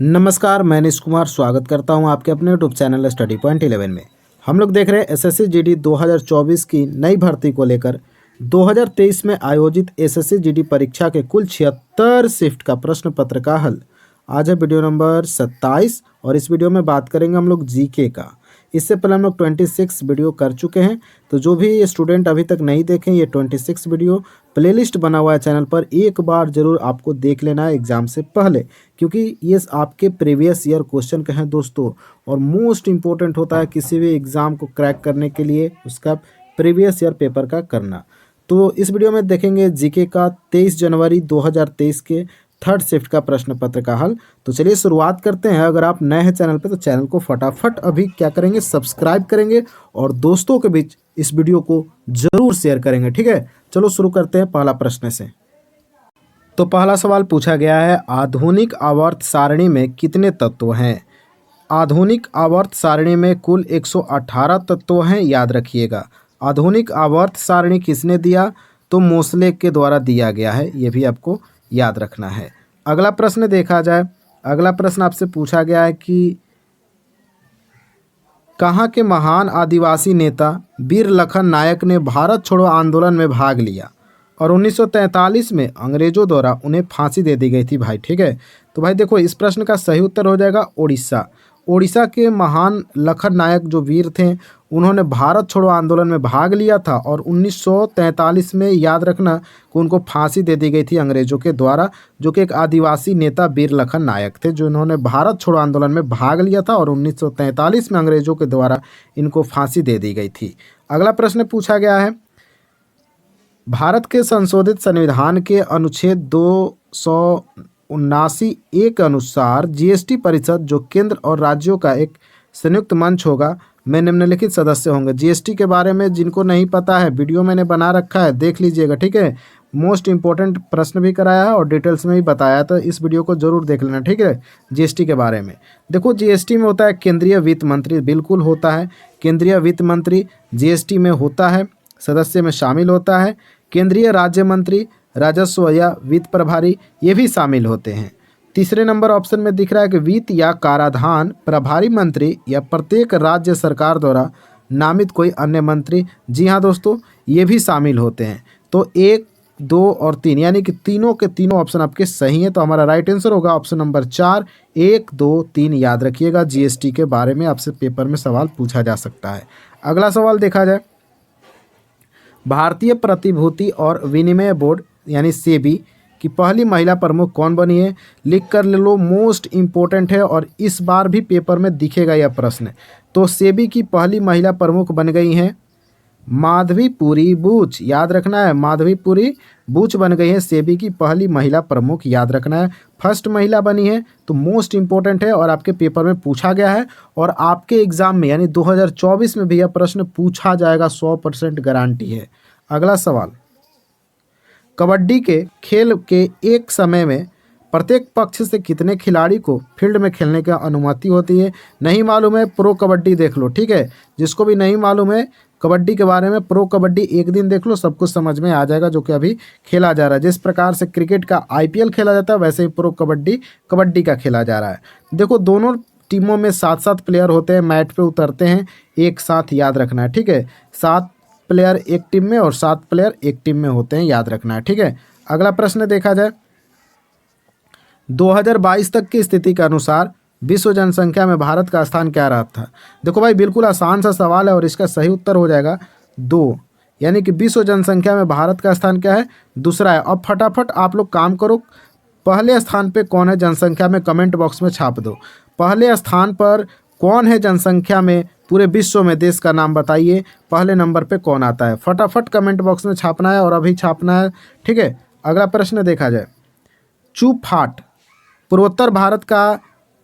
नमस्कार, मैं निश कुमार स्वागत करता हूं आपके अपने यूट्यूब चैनल स्टडी पॉइंट 11 में। हम लोग देख रहे हैं एसएससी जीडी 2024 की नई भर्ती को लेकर 2023 में आयोजित एसएससी जीडी परीक्षा के कुल 76 शिफ्ट का प्रश्न पत्र का हल। आज है वीडियो नंबर 27 और इस वीडियो में बात करेंगे हम लोग जीके का। इससे पहले हम लोग 26 वीडियो कर चुके हैं, तो जो भी स्टूडेंट अभी तक नहीं देखें ये 26 वीडियो प्लेलिस्ट बना हुआ है चैनल पर, एक बार ज़रूर आपको देख लेना है एग्ज़ाम से पहले, क्योंकि ये आपके प्रीवियस ईयर क्वेश्चन के हैं दोस्तों। और मोस्ट इम्पोर्टेंट होता है किसी भी एग्ज़ाम को क्रैक करने के लिए उसका प्रीवियस ईयर पेपर का करना। तो इस वीडियो में देखेंगे जीके का 23 जनवरी 2023 के थर्ड शिफ्ट का प्रश्न पत्र का हल। तो चलिए शुरुआत करते हैं। अगर आप नए हैं चैनल पे तो चैनल को फटाफट अभी क्या करेंगे, सब्सक्राइब करेंगे और दोस्तों के बीच इस वीडियो को जरूर शेयर करेंगे, ठीक है। चलो शुरू करते हैं पहला प्रश्न से। तो पहला सवाल पूछा गया है, आधुनिक आवर्त सारणी में कितने तत्व हैं? आधुनिक आवर्त सारणी में कुल 118 तत्व हैं, याद रखिएगा। आधुनिक आवर्त सारणी किसने दिया? तो मोसले के द्वारा दिया गया है, ये भी आपको याद रखना है। अगला प्रश्न देखा जाए। अगला प्रश्न आपसे पूछा गया है कि कहाँ के महान आदिवासी नेता वीर लखन नायक ने भारत छोड़ो आंदोलन में भाग लिया और 1943 में अंग्रेजों द्वारा उन्हें फांसी दे दी गई थी भाई, ठीक है। तो भाई देखो, इस प्रश्न का सही उत्तर हो जाएगा उड़ीसा। उड़ीसा के महान लखन नायक जो वीर थे उन्होंने भारत छोड़ो आंदोलन में भाग लिया था और 1943 में, याद रखना, कि उनको फांसी दे दी गई थी अंग्रेजों के द्वारा, जो कि एक आदिवासी नेता वीर लखन नायक थे, जो इन्होंने भारत छोड़ो आंदोलन में भाग लिया था और 1943 में अंग्रेजों के द्वारा इनको फांसी दे दी गई थी। अगला प्रश्न पूछा गया है, भारत के संशोधित संविधान के अनुच्छेद 279 के अनुसार जीएसटी परिषद, जो केंद्र और राज्यों का एक संयुक्त मंच होगा, में निम्नलिखित सदस्य होंगे। जीएसटी के बारे में जिनको नहीं पता है, वीडियो मैंने बना रखा है, देख लीजिएगा, ठीक है। मोस्ट इंपॉर्टेंट प्रश्न भी कराया है और डिटेल्स में भी बताया, तो इस वीडियो को जरूर देख लेना, ठीक है। जीएसटी के बारे में देखो, जीएसटी में होता है केंद्रीय वित्त मंत्री, बिल्कुल होता है। केंद्रीय वित्त मंत्री जीएसटी में होता है, सदस्य में शामिल होता है। केंद्रीय राज्य मंत्री, राजस्व या वित्त प्रभारी, ये भी शामिल होते हैं। तीसरे नंबर ऑप्शन में दिख रहा है कि वित्त या कराधान प्रभारी मंत्री या प्रत्येक राज्य सरकार द्वारा नामित कोई अन्य मंत्री, जी हाँ दोस्तों, ये भी शामिल होते हैं। तो 1, 2 और 3, यानी कि तीनों के तीनों ऑप्शन आपके सही हैं। तो हमारा राइट आंसर होगा ऑप्शन नंबर 4, 1, 2, 3, याद रखिएगा। जीएसटी के बारे में आपसे पेपर में सवाल पूछा जा सकता है। अगला सवाल देखा जाए, भारतीय प्रतिभूति और विनिमय बोर्ड यानी सेबी कि पहली महिला प्रमुख कौन बनी है? लिख कर ले लो, मोस्ट इम्पोर्टेंट है और इस बार भी पेपर में दिखेगा यह प्रश्न। तो सेबी की पहली महिला प्रमुख बन गई हैं माधवीपुरी बूच, याद रखना है, माधवीपुरी बूच बन गई है सेबी की पहली महिला प्रमुख, याद रखना है। फर्स्ट महिला बनी है, तो मोस्ट इम्पोर्टेंट है और आपके पेपर में पूछा गया है और आपके एग्जाम में यानी 2024 में भी यह प्रश्न पूछा जाएगा, 100% गारंटी है। अगला सवाल, कबड्डी के खेल के एक समय में प्रत्येक पक्ष से कितने खिलाड़ी को फील्ड में खेलने की अनुमति होती है? नहीं मालूम है, प्रो कबड्डी देख लो, ठीक है। जिसको भी नहीं मालूम है कबड्डी के बारे में, प्रो कबड्डी एक दिन देख लो, सब कुछ समझ में आ जाएगा, जो कि अभी खेला जा रहा है। जिस प्रकार से क्रिकेट का आईपीएल खेला जाता है, वैसे ही प्रो कबड्डी कबड्डी का खेला जा रहा है। देखो, दोनों टीमों में 7-7 प्लेयर होते हैं, मैट पे उतरते हैं एक साथ, याद रखना है, ठीक है। 7 प्लेयर एक टीम में और 7 प्लेयर एक टीम में होते हैं, याद रखना है, ठीक है। अगला प्रश्न देखा जाए, 2022 तक की स्थिति के अनुसार विश्व जनसंख्या में भारत का स्थान क्या रहा था? देखो भाई, बिल्कुल आसान सा सवाल है और इसका सही उत्तर हो जाएगा 2, यानी कि विश्व जनसंख्या में भारत का स्थान क्या है? दूसरा है। अब फटाफट आप लोग काम करो, पहले स्थान पे कौन है जनसंख्या में, कमेंट बॉक्स में छाप दो। पहले स्थान पर कौन है जनसंख्या में पूरे विश्व में? देश का नाम बताइए, पहले नंबर पे कौन आता है? फटाफट कमेंट बॉक्स में छापना है और अभी छापना है, ठीक है। अगला प्रश्न देखा जाए, चूफाट पूर्वोत्तर भारत का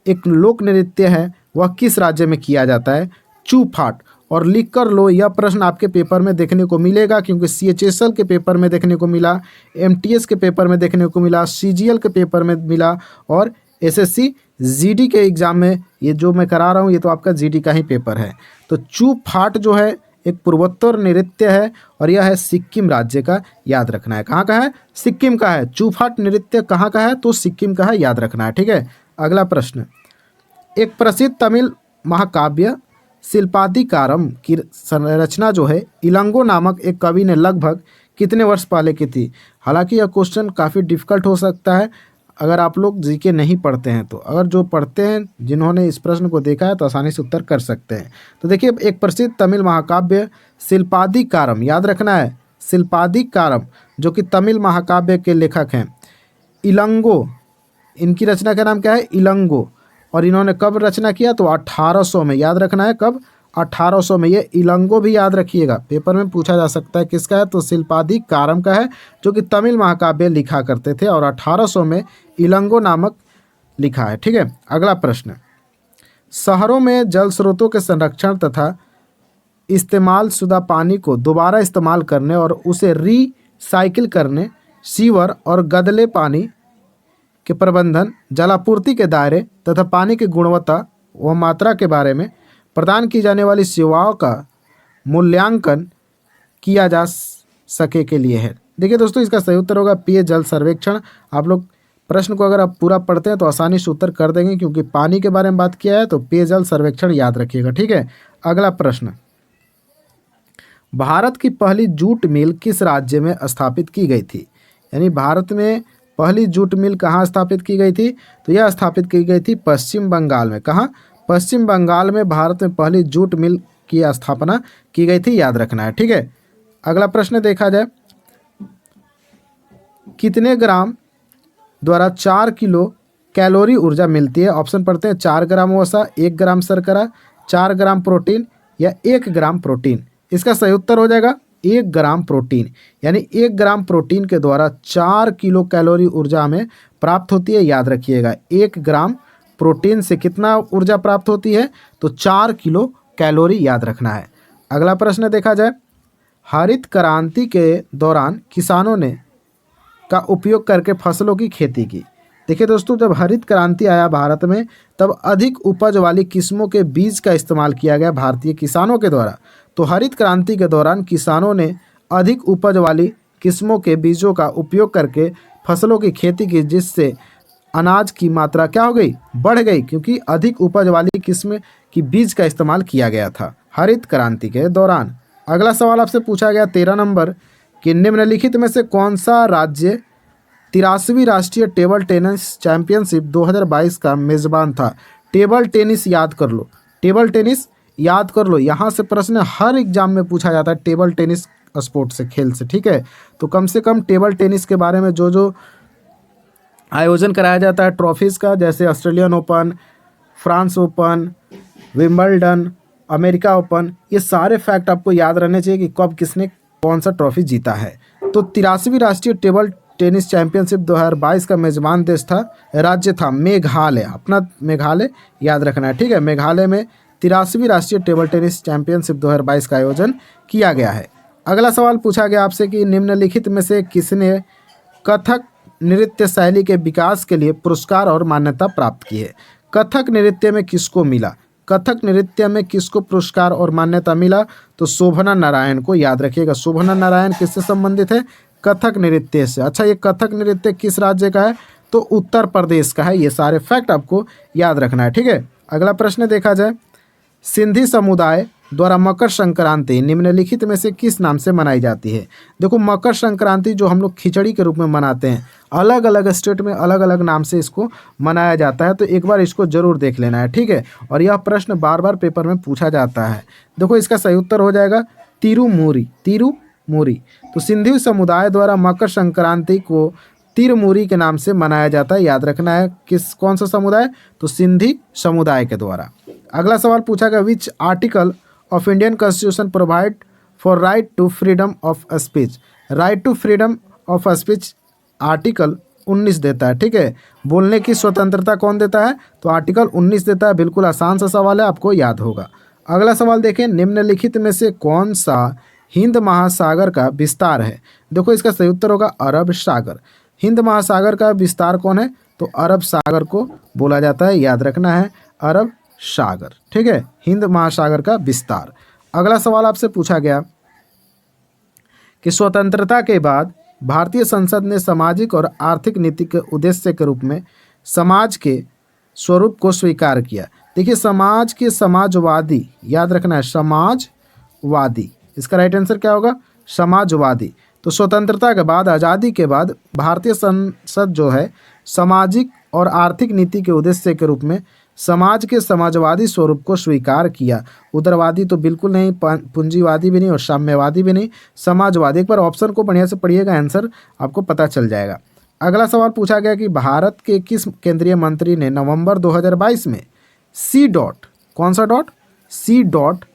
एक लोक नृत्य है, वह किस राज्य में किया जाता है? चूफाट। और लिख कर लो, यह प्रश्न आपके पेपर में देखने को मिलेगा, क्योंकि CHSL के पेपर में देखने को मिला, MTS के पेपर में देखने को मिला, CGL के पेपर में मिला और SSC GD के एग्ज़ाम में, ये जो मैं करा रहा हूँ ये तो आपका GD का ही पेपर है। तो चूफाट जो है एक पूर्वोत्तर नृत्य है और यह है सिक्किम राज्य का, याद रखना है। कहाँ का है? सिक्किम का है। चूफाट नृत्य कहाँ का है? तो सिक्किम का है, याद रखना है, ठीक है। अगला प्रश्न, एक प्रसिद्ध तमिल महाकाव्य शिल्पाधिकारम की संरचना जो है इलंगो नामक एक कवि ने लगभग कितने वर्ष पहले की थी। हालांकि यह क्वेश्चन काफ़ी डिफिकल्ट हो सकता है अगर आप लोग जीके नहीं पढ़ते हैं तो, अगर जो पढ़ते हैं जिन्होंने इस प्रश्न को देखा है तो आसानी से उत्तर कर सकते हैं। तो देखिए, एक प्रसिद्ध तमिल महाकाव्य शिल्पाधिकारम, याद रखना है शिल्पाधिकारम, जो कि तमिल महाकाव्य के लेखक हैं इलंगो, इनकी रचना का नाम क्या है इलंगो, और इन्होंने कब रचना किया तो 1800 में, याद रखना है कब 1800 में। ये इलंगो भी याद रखिएगा, पेपर में पूछा जा सकता है किसका है तो शिल्पाधिकारम का है, जो कि तमिल महाकाव्य लिखा करते थे और 1800 में इलंगो नामक लिखा है। ठीक है, अगला प्रश्न, शहरों में जल स्रोतों के संरक्षण तथा इस्तेमाल शुदा पानी को दोबारा इस्तेमाल करने और उसे रीसाइकिल करने, सीवर और गदले पानी के प्रबंधन, जलापूर्ति के दायरे तथा पानी की गुणवत्ता व मात्रा के बारे में प्रदान की जाने वाली सेवाओं का मूल्यांकन किया जा सके के लिए है। देखिए दोस्तों, इसका सही उत्तर होगा पेय जल सर्वेक्षण। आप लोग प्रश्न को अगर आप पूरा पढ़ते हैं तो आसानी से उत्तर कर देंगे, क्योंकि पानी के बारे में बात किया है तो पेयजल सर्वेक्षण याद रखिएगा। ठीक है, अगला प्रश्न, भारत की पहली जूट मिल किस राज्य में स्थापित की गई थी। यानी भारत में पहली जूट मिल कहाँ स्थापित की गई थी तो यह स्थापित की गई थी पश्चिम बंगाल में। कहाँ, पश्चिम बंगाल में भारत में पहली जूट मिल की स्थापना की गई थी, याद रखना है। ठीक है, अगला प्रश्न देखा जाए, कितने ग्राम द्वारा 4 किलो कैलोरी ऊर्जा मिलती है। ऑप्शन पढ़ते हैं, 4 ग्राम वसा, 1 ग्राम शर्करा, 4 ग्राम प्रोटीन या 1 ग्राम प्रोटीन। इसका सही उत्तर हो जाएगा 1 ग्राम प्रोटीन। यानी 1 ग्राम प्रोटीन के द्वारा 4 किलो कैलोरी ऊर्जा हमें प्राप्त होती है, याद रखिएगा। 1 ग्राम प्रोटीन से कितना ऊर्जा प्राप्त होती है तो 4 किलो कैलोरी, याद रखना है। अगला प्रश्न देखा जाए, हरित क्रांति के दौरान किसानों ने का उपयोग करके फसलों की खेती की। देखिए दोस्तों, जब हरित क्रांति आया भारत में तब अधिक उपज वाली किस्मों के बीज का इस्तेमाल किया गया भारतीय किसानों के द्वारा। तो हरित क्रांति के दौरान किसानों ने अधिक उपज वाली किस्मों के बीजों का उपयोग करके फसलों की खेती की, जिससे अनाज की मात्रा क्या हो गई, बढ़ गई, क्योंकि अधिक उपज वाली किस्म की बीज का इस्तेमाल किया गया था हरित क्रांति के दौरान। अगला सवाल आपसे पूछा गया 13 नंबर कि निम्नलिखित में से कौन सा राज्य 83वीं राष्ट्रीय टेबल टेनिस चैंपियनशिप 2022 का मेज़बान था। टेबल टेनिस याद कर लो, टेबल टेनिस याद कर लो, यहाँ से प्रश्न हर एग्जाम में पूछा जाता है टेबल टेनिस स्पोर्ट से, खेल से। ठीक है, तो कम से कम टेबल टेनिस के बारे में जो जो आयोजन कराया जाता है ट्रॉफीज़ का, जैसे Australian open, France open, Wimbledon, America open, ये सारे फैक्ट आपको याद रहने चाहिए कि कब किसने कौन सा ट्रॉफी जीता है। तो 83वीं राष्ट्रीय टेबल टेनिस चैंपियनशिप 2022 का मेज़बान देश था, राज्य था मेघालय। अपना मेघालय याद रखना है। ठीक है, मेघालय में 83वीं राष्ट्रीय टेबल टेनिस चैंपियनशिप 2022 का आयोजन किया गया है। अगला सवाल पूछा गया आपसे कि निम्नलिखित में से किसने कथक नृत्य शैली के विकास के लिए पुरस्कार और मान्यता प्राप्त की है। कथक नृत्य में किसको मिला, कथक नृत्य में किसको पुरस्कार और मान्यता मिला तो शोभना नारायण को, याद रखिएगा। शोभना नारायण किससे संबंधित है, कथक नृत्य से। अच्छा, ये कथक नृत्य किस राज्य का है तो उत्तर प्रदेश का है। ये सारे फैक्ट आपको याद रखना है। ठीक है, अगला प्रश्न देखा जाए, सिंधी समुदाय द्वारा मकर संक्रांति निम्नलिखित में से किस नाम से मनाई जाती है। देखो, मकर संक्रांति जो हम लोग खिचड़ी के रूप में मनाते हैं, अलग अलग स्टेट में अलग अलग नाम से इसको मनाया जाता है, तो एक बार इसको जरूर देख लेना है। ठीक है, और यह प्रश्न बार बार पेपर में पूछा जाता है। देखो, इसका सही उत्तर हो जाएगा तिरुमुरी, तिरुमुरी। तो सिंधी समुदाय द्वारा मकर संक्रांति को तिरुमुरी के नाम से मनाया जाता है, याद रखना है। कौन सा समुदाय तो सिंधी समुदाय के द्वारा। अगला सवाल पूछा गया, which article of Indian constitution provide for right to freedom of speech. Right to freedom of speech article 19 देता है। ठीक है, बोलने की स्वतंत्रता कौन देता है तो आर्टिकल 19 देता है। बिल्कुल आसान सा सवाल है, आपको याद होगा। अगला सवाल देखें, निम्नलिखित में से कौन सा हिंद महासागर का विस्तार है। देखो, इसका सही उत्तर होगा अरब सागर। हिंद महासागर का विस्तार कौन है तो अरब सागर को बोला जाता है, याद रखना है अरब सागर। ठीक है, हिंद महासागर का विस्तार। अगला सवाल आपसे पूछा गया कि स्वतंत्रता के बाद भारतीय संसद ने सामाजिक और आर्थिक नीति के उद्देश्य के रूप में समाज के स्वरूप को स्वीकार किया। देखिए समाज के समाजवादी, याद रखना है समाजवादी, इसका राइट आंसर क्या होगा? समाजवादी। तो स्वतंत्रता के बाद, आज़ादी के बाद भारतीय संसद जो है सामाजिक और आर्थिक नीति के उद्देश्य के रूप में समाज के समाजवादी स्वरूप को स्वीकार किया। उदारवादी तो बिल्कुल नहीं, पूंजीवादी भी नहीं और साम्यवादी भी नहीं, समाजवादी। एक बार ऑप्शन को बढ़िया से पढ़िएगा, आंसर आपको पता चल जाएगा। अगला सवाल पूछा गया कि भारत के किस केंद्रीय मंत्री ने नवंबर 2022 में सी डॉट, कौन सा डॉट? सी डॉट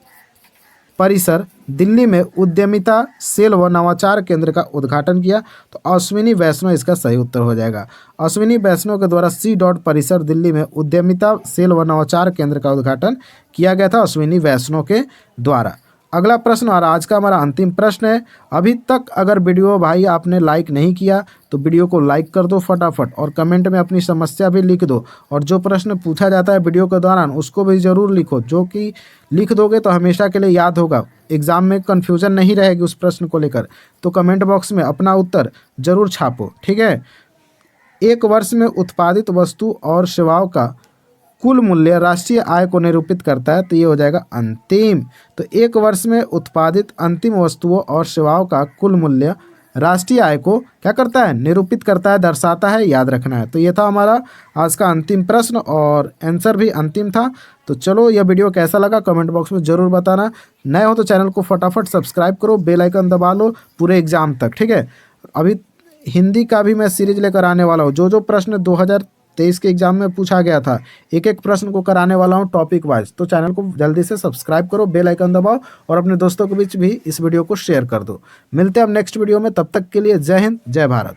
परिसर दिल्ली में उद्यमिता सेल व नवाचार केंद्र का उद्घाटन किया? तो अश्विनी वैष्णव इसका सही उत्तर हो जाएगा। अश्विनी वैष्णव के द्वारा सी डॉट परिसर दिल्ली में उद्यमिता सेल व नवाचार केंद्र का उद्घाटन किया गया था अश्विनी वैष्णव के द्वारा। अगला प्रश्न और आज का हमारा अंतिम प्रश्न है। अभी तक अगर वीडियो भाई आपने लाइक नहीं किया तो वीडियो को लाइक कर दो फटाफट और कमेंट में अपनी समस्या भी लिख दो, और जो प्रश्न पूछा जाता है वीडियो के दौरान उसको भी ज़रूर लिखो, जो कि लिख दोगे तो हमेशा के लिए याद होगा, एग्ज़ाम में कन्फ्यूज़न नहीं रहेगी उस प्रश्न को लेकर। तो कमेंट बॉक्स में अपना उत्तर ज़रूर छापो, ठीक है। एक वर्ष में उत्पादित वस्तु और सेवाओं का कुल मूल्य राष्ट्रीय आय को निरूपित करता है, तो ये हो जाएगा अंतिम। तो एक वर्ष में उत्पादित अंतिम वस्तुओं और सेवाओं का कुल मूल्य राष्ट्रीय आय को क्या करता है? निरूपित करता है, दर्शाता है, याद रखना है। तो ये था हमारा आज का अंतिम प्रश्न और आंसर भी अंतिम था। तो चलो, यह वीडियो कैसा लगा कमेंट बॉक्स में ज़रूर बताना। नए हो तो चैनल को फटाफट सब्सक्राइब करो, बेल आइकन दबा लो पूरे एग्जाम तक, ठीक है। अभी हिंदी का भी मैं सीरीज लेकर आने वाला हूँ। जो प्रश्न 2023 के एग्जाम में पूछा गया था, एक एक प्रश्न को कराने वाला हूँ टॉपिक वाइज। तो चैनल को जल्दी से सब्सक्राइब करो, बेल आइकन दबाओ और अपने दोस्तों के बीच भी इस वीडियो को शेयर कर दो। मिलते हैं अब नेक्स्ट वीडियो में, तब तक के लिए जय हिंद, जय भारत।